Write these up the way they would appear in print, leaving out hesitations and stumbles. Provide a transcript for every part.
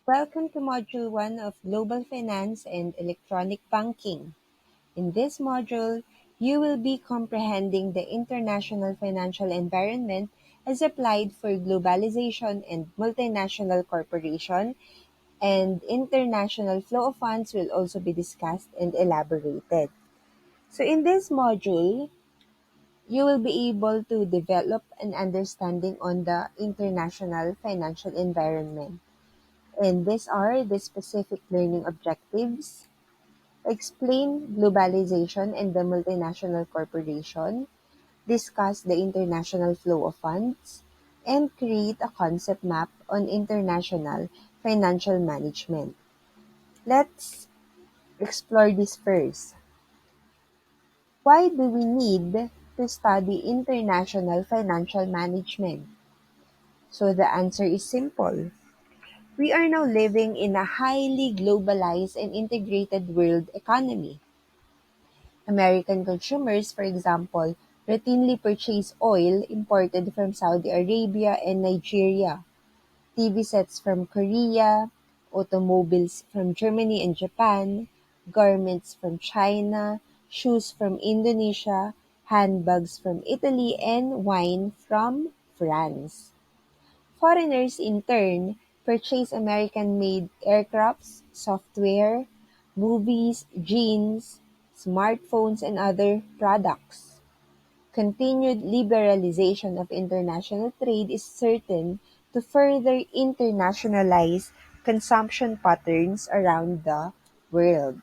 Welcome to Module 1 of Global Finance and Electronic Banking. In this module, you will be comprehending the international financial environment as applied for globalization and multinational corporation, and international flow of funds will also be discussed and elaborated. So in this module, you will be able to develop an understanding on the international financial environment. And these are the specific learning objectives: explain globalization and the multinational corporation, discuss the international flow of funds, and create a concept map on international financial management. Let's explore this first. Why do we need to study international financial management? So the answer is simple. We are now living in a highly globalized and integrated world economy. American consumers, for example, routinely purchase oil imported from Saudi Arabia and Nigeria, TV sets from Korea, automobiles from Germany and Japan, garments from China, shoes from Indonesia, handbags from Italy, and wine from France. Foreigners, in turn, purchase American-made aircrafts, software, movies, jeans, smartphones, and other products. Continued liberalization of international trade is certain to further internationalize consumption patterns around the world.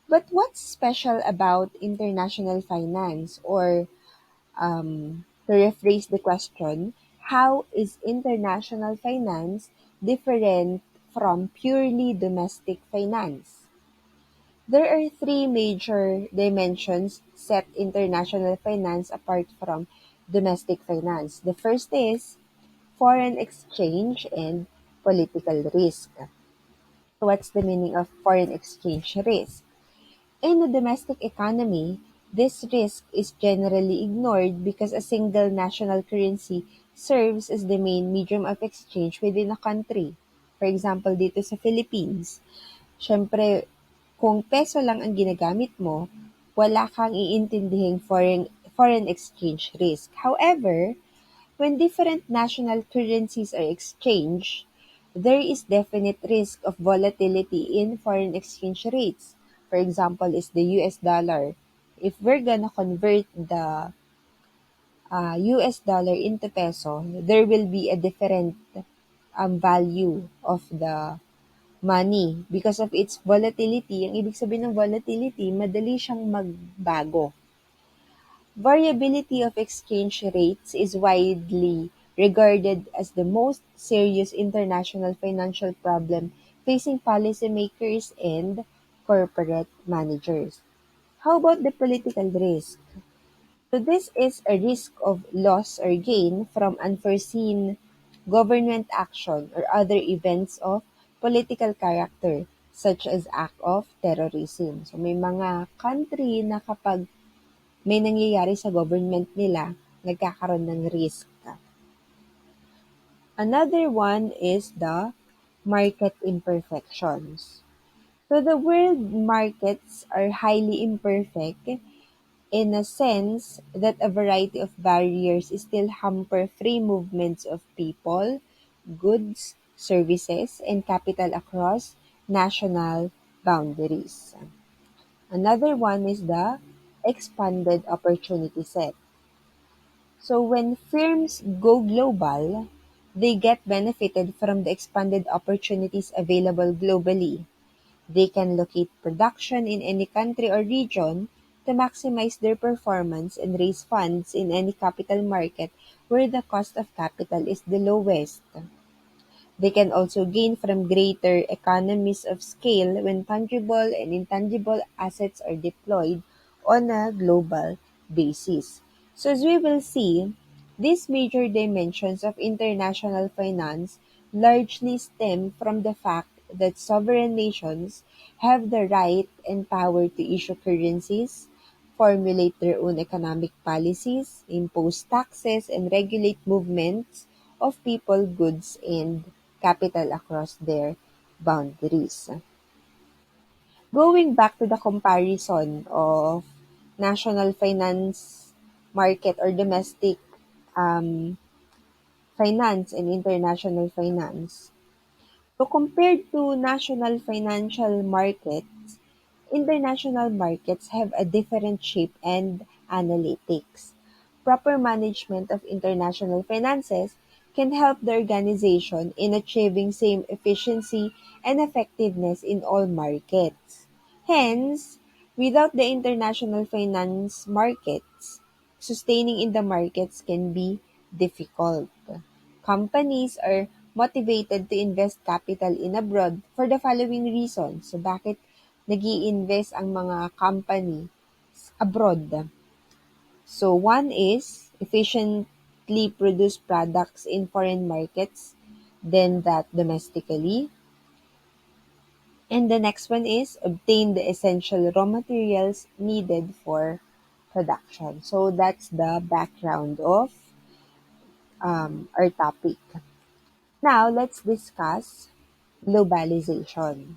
But what's special about international finance? Or to rephrase the question, how is international finance different from purely domestic finance? There are three major dimensions set international finance apart from domestic finance. The first is foreign exchange and political risk. What's the meaning of foreign exchange risk? In the domestic economy, this risk is generally ignored because a single national currency serves as the main medium of exchange within a country. For example, dito sa Philippines, syempre, kung peso lang ang ginagamit mo, wala kang iintindihing foreign exchange risk. However, when different national currencies are exchanged, there is definite risk of volatility in foreign exchange rates. For example, is the US dollar. If we're gonna convert the US dollar into peso, there will be a different value of the money because of its volatility. Ang ibig sabihin ng volatility, madali siyang magbago. Variability of exchange rates is widely regarded as the most serious international financial problem facing policymakers and corporate managers. How about the political risk? So this is a risk of loss or gain from unforeseen government action or other events of political character, such as act of terrorism. So may mga country na kapag may nangyayari sa government nila, nagkakaroon ng risk. Another one is the market imperfections. So the world markets are highly imperfect in a sense that a variety of barriers still hamper free movements of people, goods, services, and capital across national boundaries. Another one is the expanded opportunity set. So when firms go global, they get benefited from the expanded opportunities available globally. They can locate production in any country or region to maximize their performance and raise funds in any capital market where the cost of capital is the lowest. They can also gain from greater economies of scale when tangible and intangible assets are deployed on a global basis. So as we will see, these major dimensions of international finance largely stem from the fact that sovereign nations have the right and power to issue currencies, formulate their own economic policies, impose taxes, and regulate movements of people, goods, and capital across their boundaries. Going back to the comparison of national finance market or domestic um, finance and international finance. So compared to national financial markets, international markets have a different shape and analytics. Proper management of international finances can help the organization in achieving same efficiency and effectiveness in all markets. Hence, without the international finance markets, sustaining in the markets can be difficult. Companies are motivated to invest capital in abroad for the following reasons. So bakit nag-i-invest ang mga company abroad? So one is efficiently produce products in foreign markets than that domestically. And the next one is obtain the essential raw materials needed for production. So that's the background of our topic. Now let's discuss globalization.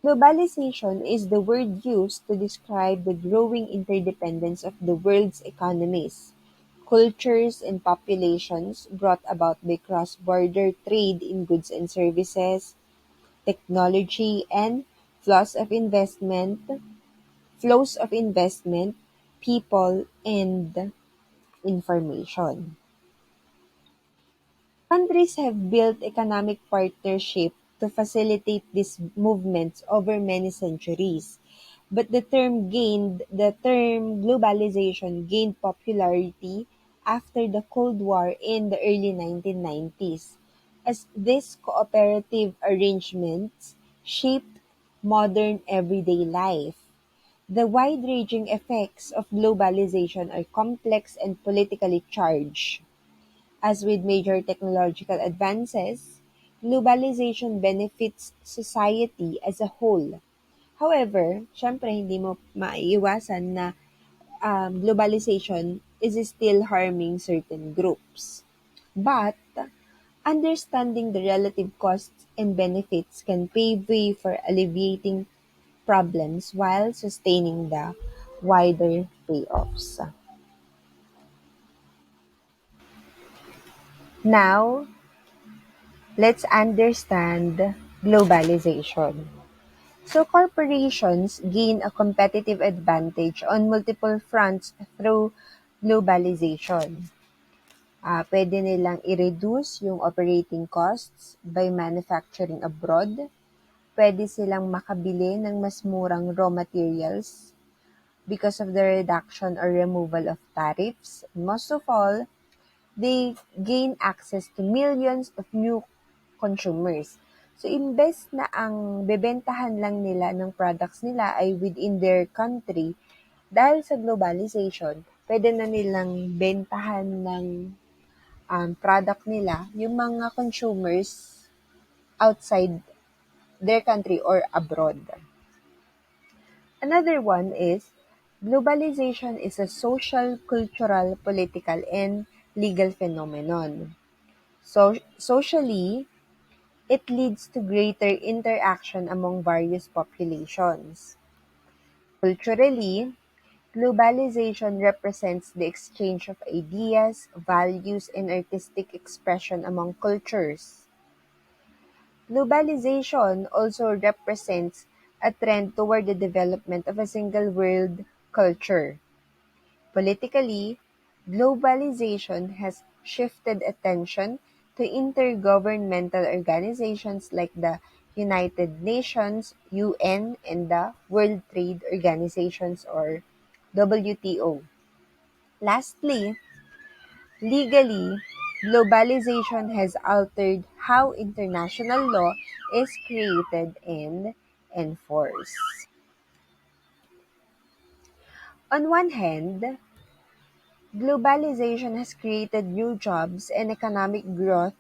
Globalization is the word used to describe the growing interdependence of the world's economies, cultures, and populations brought about by cross-border trade in goods and services, technology, and flows of investment, people, and information. Countries have built economic partnership to facilitate these movements over many centuries, but the term globalization gained popularity after the Cold War in the early 1990s, as these cooperative arrangements shaped modern everyday life. The wide-ranging effects of globalization are complex and politically charged. As with major technological advances, globalization benefits society as a whole. However, syempre hindi mo maiiwasan na globalization is still harming certain groups. But understanding the relative costs and benefits can pave way for alleviating problems while sustaining the wider payoffs. Now, let's understand globalization. So corporations gain a competitive advantage on multiple fronts through globalization. Pwede nilang i-reduce yung operating costs by manufacturing abroad. Pwede silang makabili ng mas murang raw materials because of the reduction or removal of tariffs. Most of all, they gain access to millions of new consumers. So, imbes na ang bebentahan lang nila ng products nila ay within their country, dahil sa globalization, pwede na nilang bentahan ng product nila yung mga consumers outside their country or abroad. Another one is globalization is a social, cultural, political, and legal phenomenon. So, socially, it leads to greater interaction among various populations. Culturally, globalization represents the exchange of ideas, values, and artistic expression among cultures. Globalization also represents a trend toward the development of a single world culture. Politically, globalization has shifted attention to intergovernmental organizations like the United Nations, UN, and the World Trade Organizations or WTO. Lastly, legally, globalization has altered how international law is created and enforced. On one hand, globalization has created new jobs and economic growth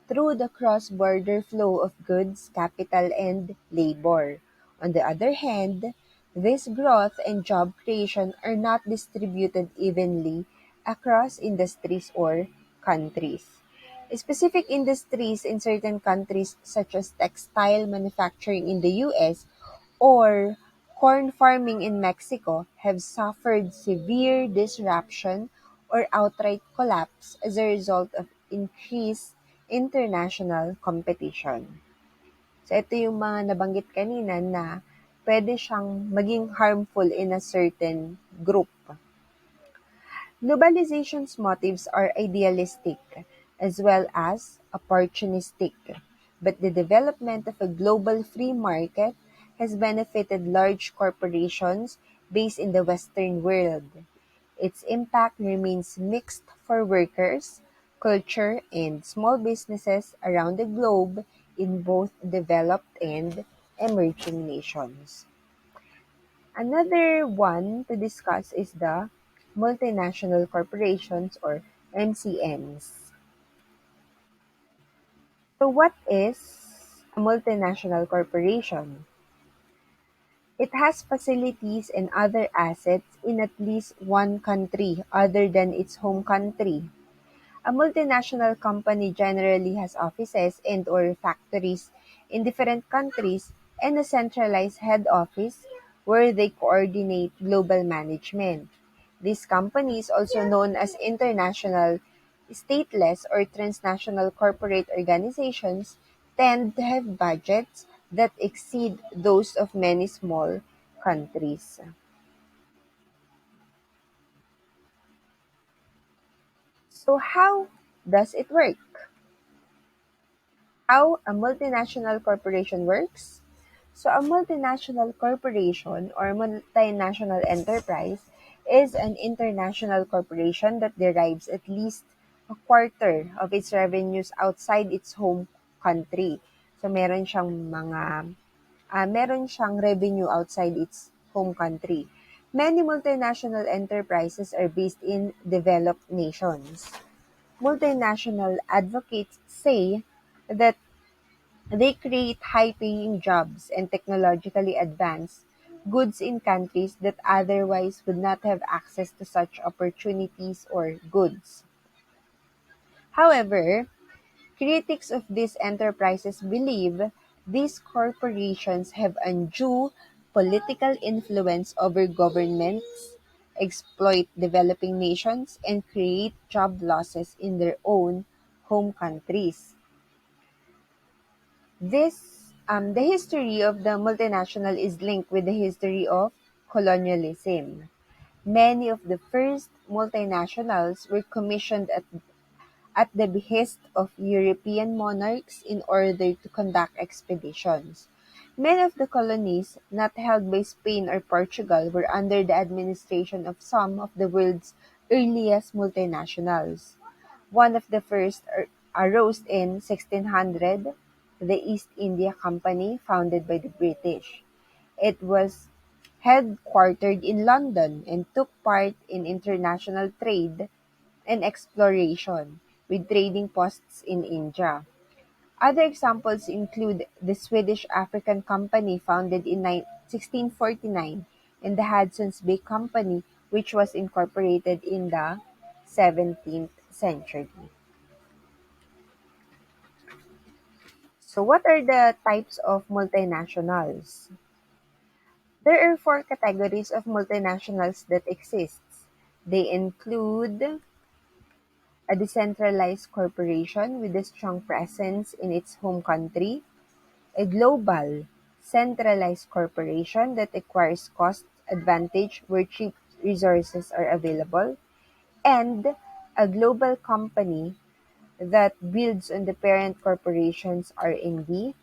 through the cross-border flow of goods, capital, and labor. On the other hand, this growth and job creation are not distributed evenly across industries or countries. Specific industries in certain countries, such as textile manufacturing in the US or corn farming in Mexico, have suffered severe disruption or outright collapse as a result of increased international competition. So ito yung mga nabanggit kanina na pwede siyang maging harmful in a certain group. Globalization's motives are idealistic as well as opportunistic, but the development of a global free market has benefited large corporations based in the Western world. Its impact remains mixed for workers, culture, and small businesses around the globe in both developed and emerging nations. Another one to discuss is the multinational corporations or MCNs. So, what is a multinational corporation? It has facilities and other assets in at least one country other than its home country. A multinational company generally has offices and/or factories in different countries and a centralized head office where they coordinate global management. These companies, also known as international, stateless, or transnational corporate organizations, tend to have budgets that exceed those of many small countries. So, how does it work? How a multinational corporation works? So, a multinational corporation or multinational enterprise is an international corporation that derives at least a quarter of its revenues outside its home country. So, meron siyang revenue outside its home country. Many multinational enterprises are based in developed nations. Multinational advocates say that they create high-paying jobs and technologically advanced goods in countries that otherwise would not have access to such opportunities or goods. However, critics of these enterprises believe these corporations have undue political influence over governments, exploit developing nations, and create job losses in their own home countries. The history of the multinational is linked with the history of colonialism. Many of the first multinationals were commissioned at the behest of European monarchs in order to conduct expeditions. Many of the colonies not held by Spain or Portugal were under the administration of some of the world's earliest multinationals. One of the first arose in 1600, the East India Company, founded by the British. It was headquartered in London and took part in international trade and exploration, with trading posts in India. Other examples include the Swedish African Company, founded in 1649, and the Hudson's Bay Company, which was incorporated in the 17th century. So, what are the types of multinationals? There are four categories of multinationals that exist. They include a decentralized corporation with a strong presence in its home country, a global, centralized corporation that acquires cost advantage where cheap resources are available, and a global company that builds on the parent corporation's R&D,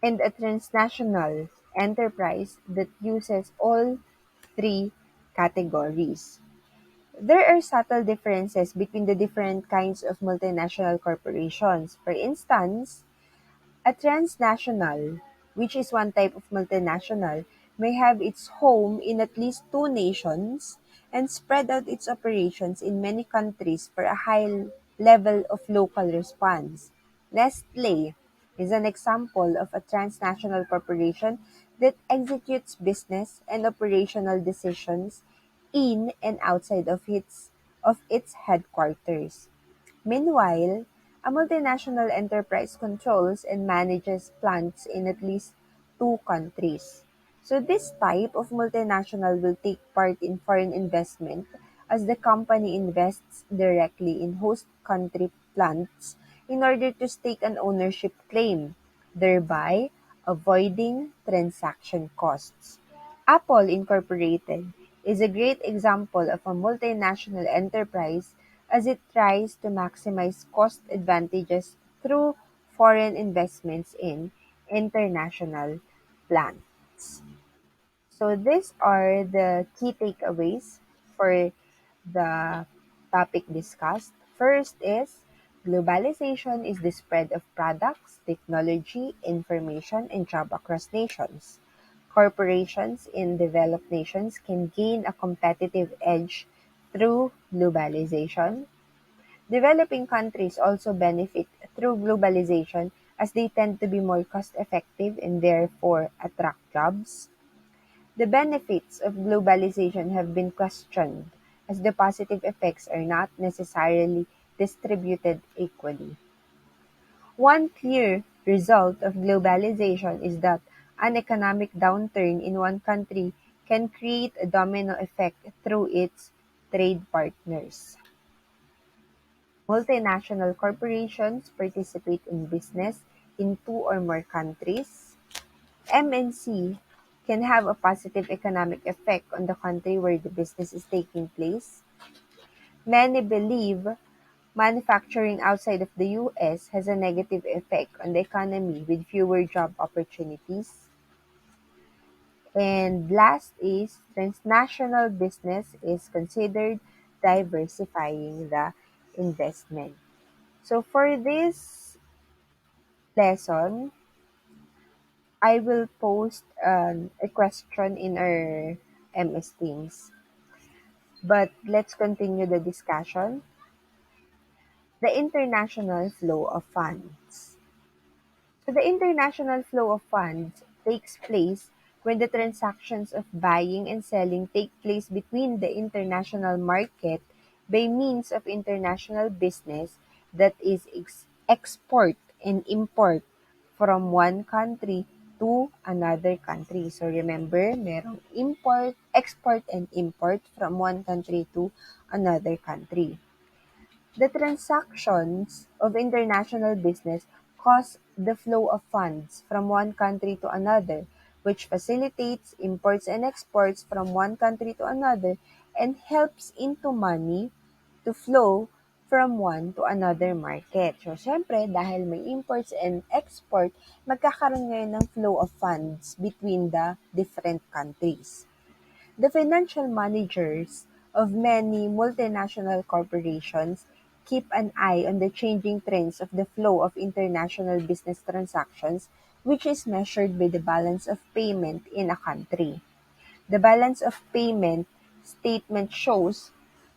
and a transnational enterprise that uses all three categories. There are subtle differences between the different kinds of multinational corporations. For instance, a transnational, which is one type of multinational, may have its home in at least two nations and spread out its operations in many countries for a high level of local response. Nestle is an example of a transnational corporation that executes business and operational decisions in and outside of its headquarters. Meanwhile, a multinational enterprise controls and manages plants in at least two countries. So this type of multinational will take part in foreign investment as the company invests directly in host country plants in order to stake an ownership claim, thereby avoiding transaction costs. Apple Incorporated is a great example of a multinational enterprise as it tries to maximize cost advantages through foreign investments in international plants. So these are the key takeaways for the topic discussed. First is globalization is the spread of products, technology, information, and job across nations. Corporations in developed nations can gain a competitive edge through globalization. Developing countries also benefit through globalization as they tend to be more cost effective and therefore attract jobs. The benefits of globalization have been questioned, as the positive effects are not necessarily distributed equally. One clear result of globalization is that an economic downturn in one country can create a domino effect through its trade partners. Multinational corporations participate in business in two or more countries. MNC can have a positive economic effect on the country where the business is taking place. Many believe manufacturing outside of the US has a negative effect on the economy with fewer job opportunities. And last is transnational business is considered diversifying the investment. So for this lesson, I will post a question in our MS Teams. But let's continue the discussion. The international flow of funds. So the international flow of funds takes place when the transactions of buying and selling take place between the international market by means of international business, that is export and import from one country to another country. So remember, merong import, export and import from one country to another country. The transactions of international business cause the flow of funds from one country to another, which facilitates imports and exports from one country to another and helps into money to flow from one to another market. So, syempre, dahil may imports and export, magkakaroon ngayon ng flow of funds between the different countries. The financial managers of many multinational corporations keep an eye on the changing trends of the flow of international business transactions, which is measured by the balance of payment in a country. The balance of payment statement shows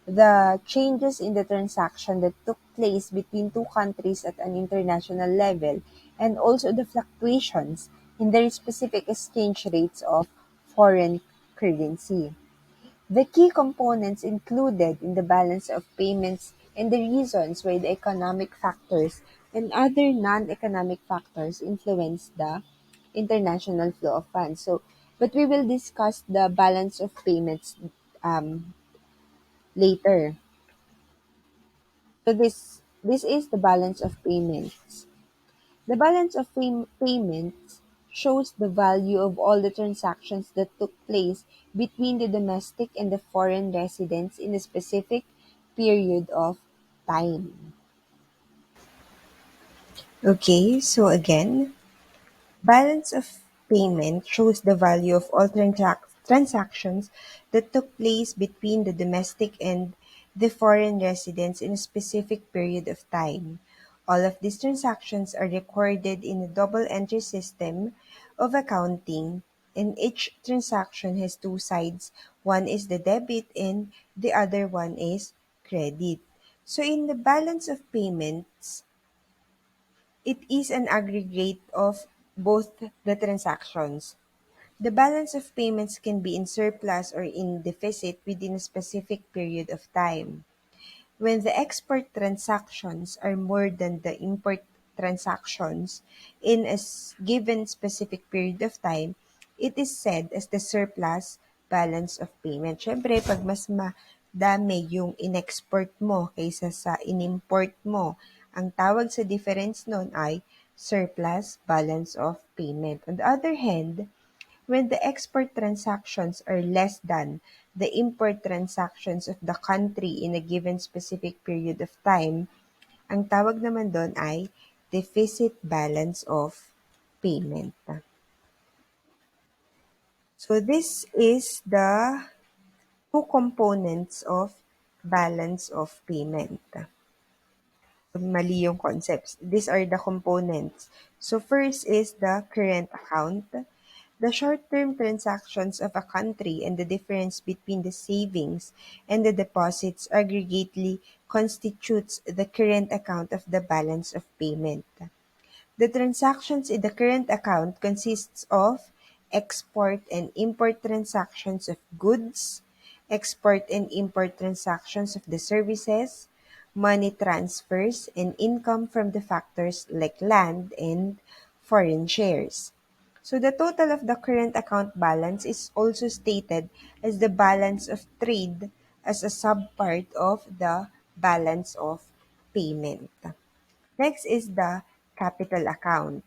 the changes in the transaction that took place between two countries at an international level and also the fluctuations in their specific exchange rates of foreign currency. The key components included in the balance of payments and the reasons why the economic factors and other non-economic factors influence the international flow of funds. So, but we will discuss the balance of payments um, later. So this is the balance of payments. The balance of payments shows the value of all the transactions that took place between the domestic and the foreign residents in a specific period of time. Okay, so again, balance of payment shows the value of all transactions that took place between the domestic and the foreign residents in a specific period of time. All of these transactions are recorded in a double entry system of accounting, and each transaction has two sides. One is the debit and the other one is credit. So in the balance of payments, it is an aggregate of both the transactions. The balance of payments can be in surplus or in deficit within a specific period of time. When the export transactions are more than the import transactions in a given specific period of time, it is said as the surplus balance of payment. Siyempre, pag mas madami yung in-export mo kaysa sa in-import mo, ang tawag sa difference nun ay surplus balance of payment. On the other hand, when the export transactions are less than the import transactions of the country in a given specific period of time, ang tawag naman doon ay deficit balance of payment. So this is the two components of balance of payment. Mali yung concepts. These are the components. So first is the current account. The short-term transactions of a country and the difference between the savings and the deposits aggregately constitutes the current account of the balance of payment. The transactions in the current account consists of export and import transactions of goods, export and import transactions of the services, money transfers, and income from the factors like land and foreign shares. So the total of the current account balance is also stated as the balance of trade as a subpart of the balance of payment. Next is the capital account.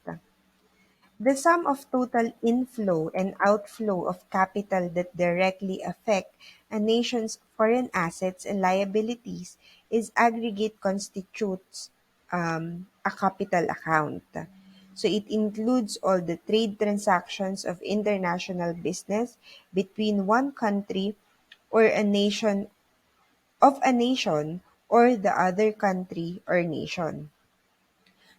The sum of total inflow and outflow of capital that directly affect a nation's foreign assets and liabilities is aggregate constitutes a capital account. So it includes all the trade transactions of international business between one country or a nation a nation or the other country or nation.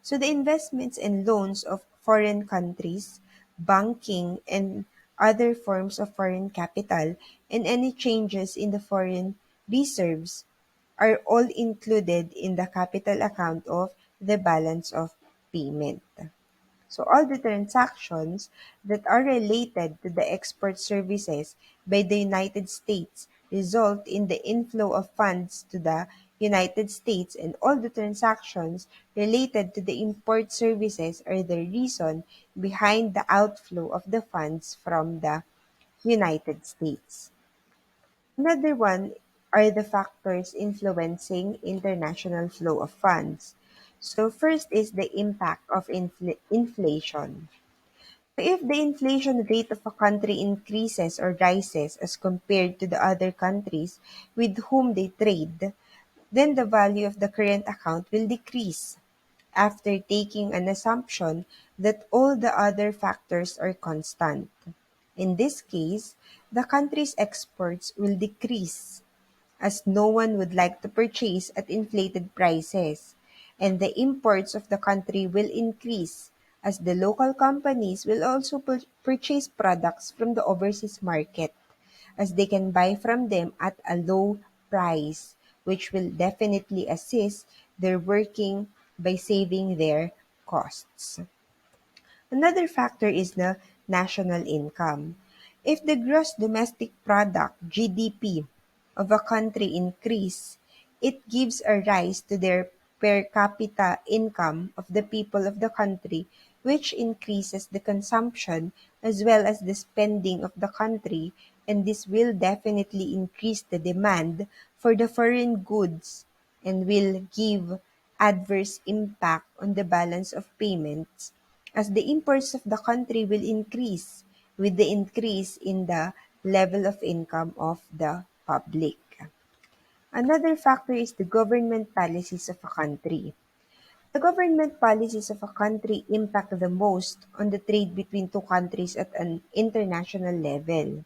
So the investments and loans of foreign countries, banking and other forms of foreign capital, and any changes in the foreign reserves are all included in the capital account of the balance of payment. So all the transactions that are related to the export services by the United States result in the inflow of funds to the United States, and all the transactions related to the import services are the reason behind the outflow of the funds from the United States. Another one are the factors influencing international flow of funds. So first is the impact of inflation. If the inflation rate of a country increases or rises as compared to the other countries with whom they trade, then the value of the current account will decrease after taking an assumption that all the other factors are constant. In this case, the country's exports will decrease as no one would like to purchase at inflated prices, and the imports of the country will increase as the local companies will also purchase products from the overseas market as they can buy from them at a low price, which will definitely assist their working by saving their costs. Another factor is the national income. If the gross domestic product (GDP) of a country increase, it gives a rise to their per capita income of the people of the country, which increases the consumption as well as the spending of the country, and this will definitely increase the demand for the foreign goods and will give adverse impact on the balance of payments as the imports of the country will increase with the increase in the level of income of the public. Another factor is the government policies of a country. The government policies of a country impact the most on the trade between two countries at an international level.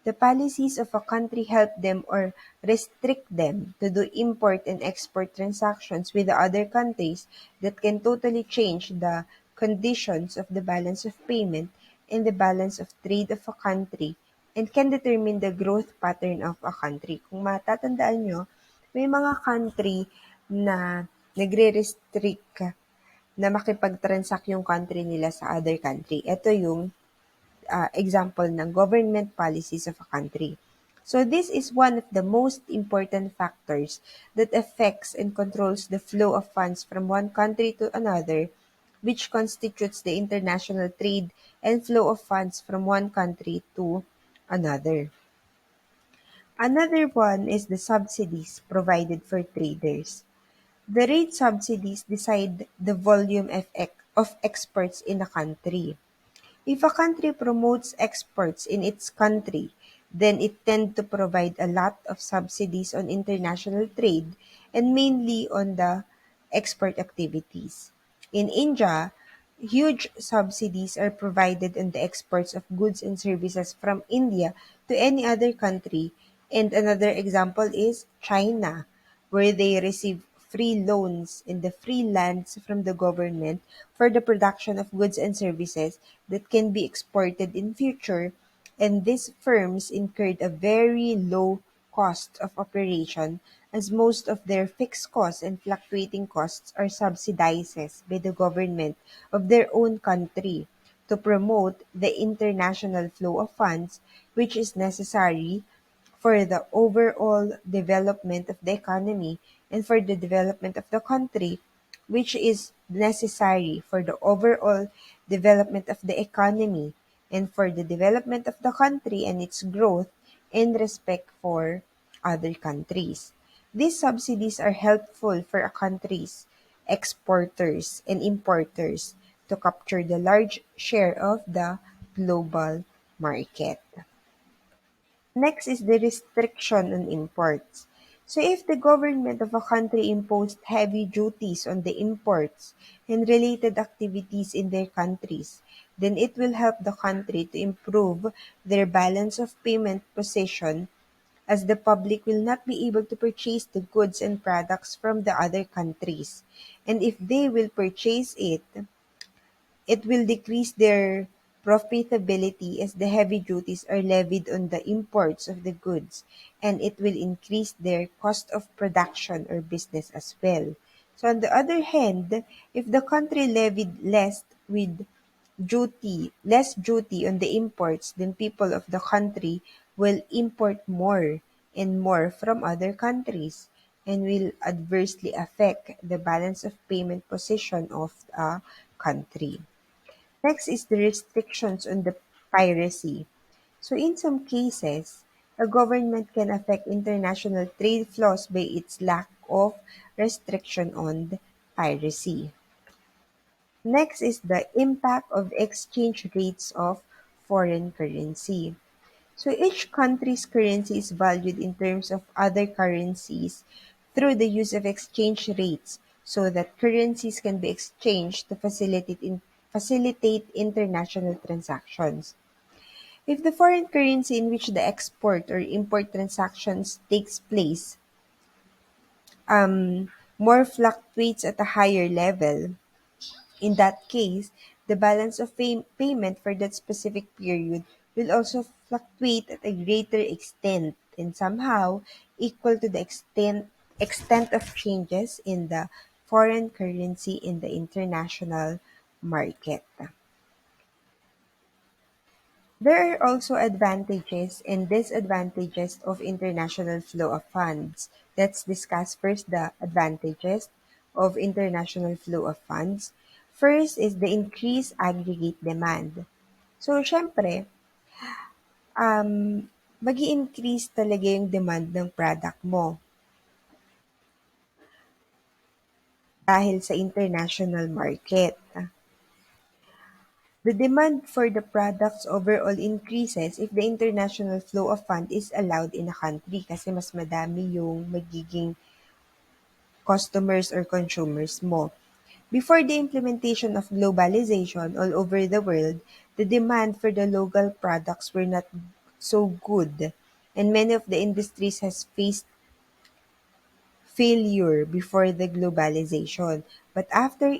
The policies of a country help them or restrict them to do import and export transactions with the other countries that can totally change the conditions of the balance of payment and the balance of trade of a country and can determine the growth pattern of a country. Kung matatandaan nyo, may mga country na nagre-restrict na makipag-transact yung country nila sa other country. Ito yung example ng government policies of a country. So this is one of the most important factors that affects and controls the flow of funds from one country to another, which constitutes the international trade and flow of funds from one country to another. Another one is the subsidies provided for traders. The rate subsidies decide the volume of exports in a country. If a country promotes exports in its country, then it tends to provide a lot of subsidies on international trade and mainly on the export activities. In India, huge subsidies are provided on the exports of goods and services from India to any other country. And another example is China, where they receive free loans and the free lands from the government for the production of goods and services that can be exported in future, and these firms incurred a very low cost of operation as most of their fixed costs and fluctuating costs are subsidized by the government of their own country to promote the international flow of funds, which is necessary for the overall development of the economy and for the development of the country, which is necessary for the overall development of the economy and for the development of the country and its growth in respect for other countries. These subsidies are helpful for a country's exporters and importers to capture the large share of the global market. Next is the restriction on imports. So if the government of a country imposed heavy duties on the imports and related activities in their countries, then it will help the country to improve their balance of payment position, as the public will not be able to purchase the goods and products from the other countries. And if they will purchase it, it will decrease their profitability as the heavy duties are levied on the imports of the goods, and it will increase their cost of production or business as well. So on the other hand, if the country levied less duty on the imports, then people of the country will import more and more from other countries and will adversely affect the balance of payment position of a country. Next is the restrictions on the piracy. So in some cases, a government can affect international trade flows by its lack of restriction on the piracy. Next is the impact of exchange rates of foreign currency. So each country's currency is valued in terms of other currencies through the use of exchange rates so that currencies can be exchanged to facilitate international transactions. If the foreign currency in which the export or import transactions takes place more fluctuates at a higher level, in that case, the balance of payment for that specific period will also fluctuate at a greater extent and somehow equal to the extent of changes in the foreign currency in the international market. There are also advantages and disadvantages of international flow of funds. Let's discuss first the advantages of international flow of funds. First is the increased aggregate demand. So, syempre, um, mag increase talaga yung demand ng product mo dahil sa international market. The demand for the products overall increases if the international flow of fund is allowed in a country kasi mas madami yung magiging customers or consumers mo. Before the implementation of globalization all over the world, the demand for the local products were not so good, and many of the industries has faced failure before the globalization. But after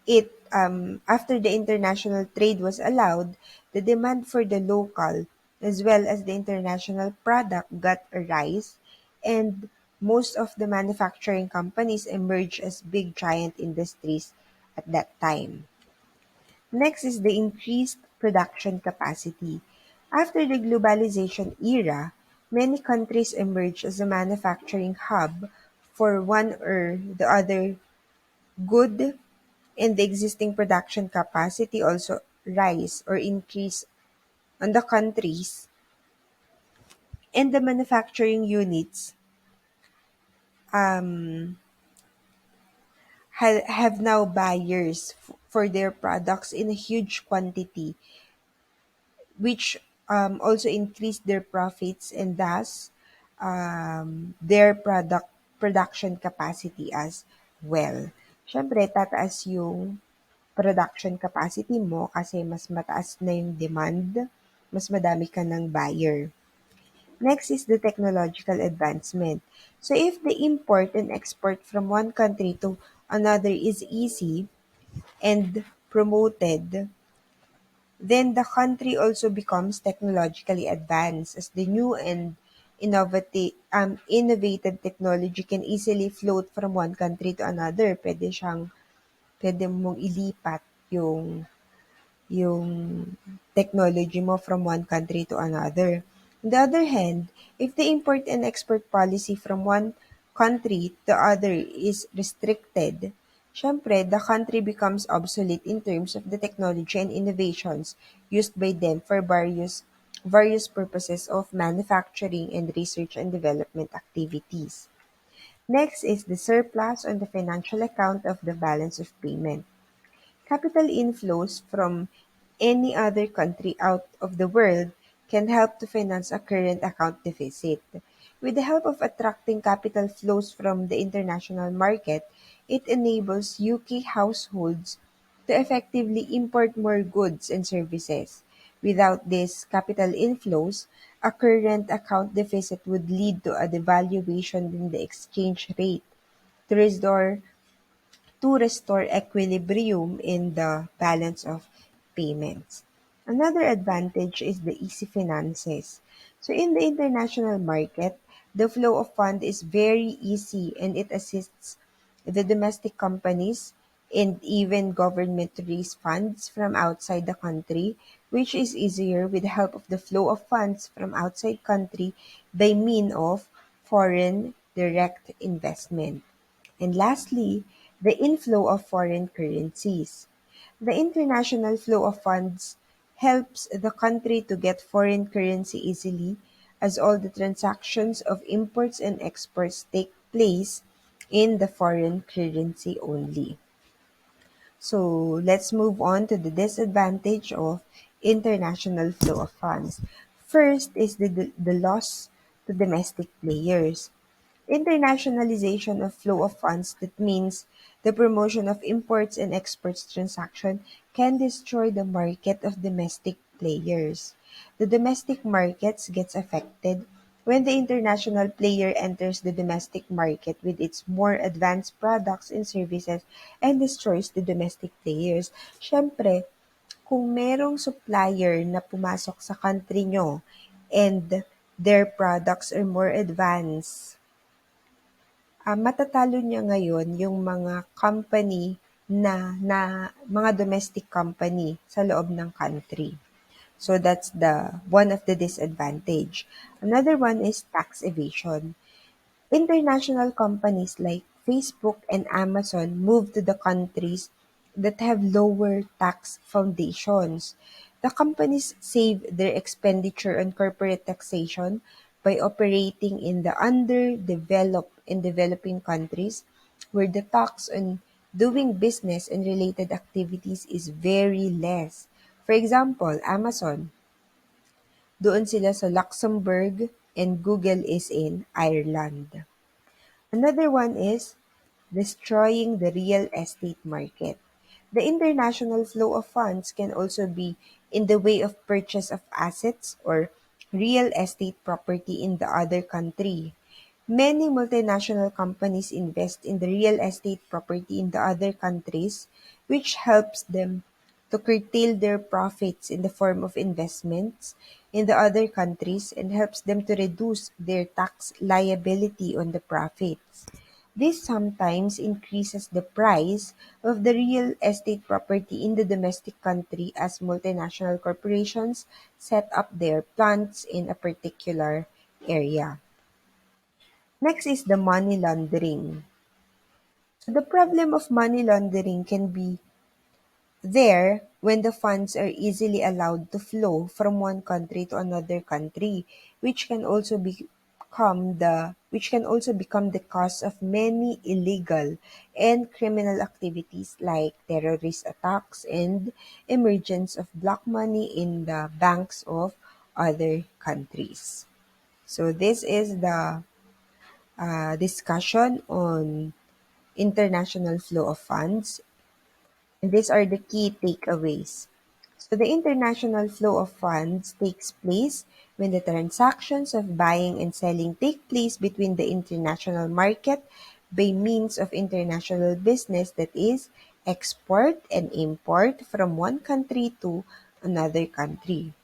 the international trade was allowed, the demand for the local as well as the international product got a rise, and most of the manufacturing companies emerged as big giant industries at that time. Next is the increased production capacity. After the globalization era, Many countries emerge as a manufacturing hub for one or the other good, and the existing production capacity also rise or increase on the countries, and the manufacturing units um, have now buyers for their products in a huge quantity, which also increase their profits and thus their production capacity as well. Siyempre, tataas yung production capacity mo kasi mas mataas na yung demand, mas madami ka ng buyer. Next is the technological advancement. So if the import and export from one country to another is easy and promoted, then the country also becomes technologically advanced as the new and innovative technology can easily float from one country to another. Pwede mong ilipat yung technology mo from one country to another. On the other hand, if the import and export policy from one country to other is restricted, syempre, the country becomes obsolete in terms of the technology and innovations used by them for various purposes of manufacturing and research and development activities. Next is the surplus on the financial account of the balance of payment. Capital inflows from any other country out of the world can help to finance a current account deficit. With the help of attracting capital flows from the international market, it enables UK households to effectively import more goods and services. Without these capital inflows, a current account deficit would lead to a devaluation in the exchange rate to restore restore equilibrium in the balance of payments. Another advantage is the easy finances. So in the international market, the flow of fund is very easy and it assists the domestic companies and even government to raise funds from outside the country, which is easier with the help of the flow of funds from outside country by mean of foreign direct investment. And lastly, the inflow of foreign currencies. The international flow of funds helps the country to get foreign currency easily as all the transactions of imports and exports take place in the foreign currency only. So let's move on to the disadvantage of international flow of funds. First is the loss to domestic players. Internationalization of flow of funds, that means the promotion of imports and exports transaction, can destroy the market of domestic players. The domestic markets gets affected when the international player enters the domestic market with its more advanced products and services and destroys the domestic players. Siyempre, kung merong supplier na pumasok sa country nyo and their products are more advanced, matatalo niya ngayon yung mga company na mga domestic company sa loob ng country. So that's the one of the disadvantage. Another one is tax evasion. International companies like Facebook and Amazon move to the countries that have lower tax foundations. The companies save their expenditure on corporate taxation by operating in the underdeveloped and developing countries where the tax on doing business and related activities is very less. For example, Amazon, doon sila sa Luxembourg and Google is in Ireland. Another one is destroying the real estate market. The international flow of funds can also be in the way of purchase of assets or real estate property in the other country. Many multinational companies invest in the real estate property in the other countries, which helps them to curtail their profits in the form of investments in the other countries and helps them to reduce their tax liability on the profits. This sometimes increases the price of the real estate property in the domestic country as multinational corporations set up their plants in a particular area. Next is the money laundering. So the problem of money laundering can be there when the funds are easily allowed to flow from one country to another country, which can also become the cause of many illegal and criminal activities like terrorist attacks and emergence of black money in the banks of other countries. So this is the discussion on international flow of funds. And these are the key takeaways. So the international flow of funds takes place when the transactions of buying and selling take place between the international market by means of international business, that is, export and import from one country to another country.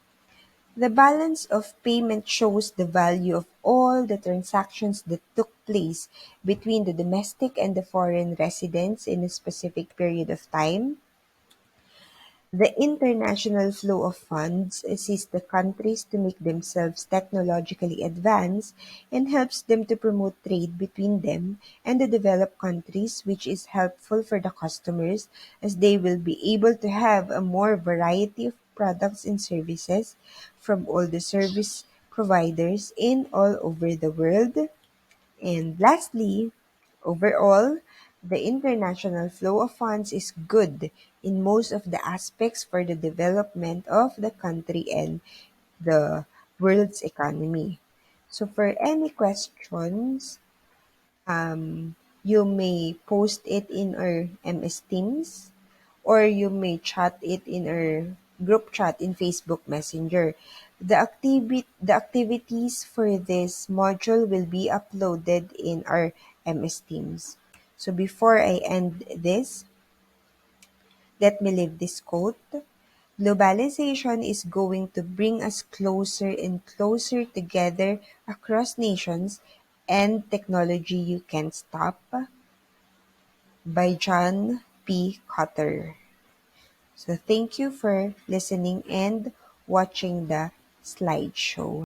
The balance of payment shows the value of all the transactions that took place between the domestic and the foreign residents in a specific period of time. The international flow of funds assists the countries to make themselves technologically advanced and helps them to promote trade between them and the developed countries, which is helpful for the customers as they will be able to have a more variety of products and services from all the service providers in all over the world. And lastly, overall, the international flow of funds is good in most of the aspects for the development of the country and the world's economy. So for any questions, you may post it in our MS Teams or you may chat it in our group chat in Facebook Messenger. The activities for this module will be uploaded in our MS Teams. So before I end this, let me leave this quote. Globalization is going to bring us closer and closer together across nations, and technology you can't stop, by John P. Cotter. So thank you for listening and watching the slideshow.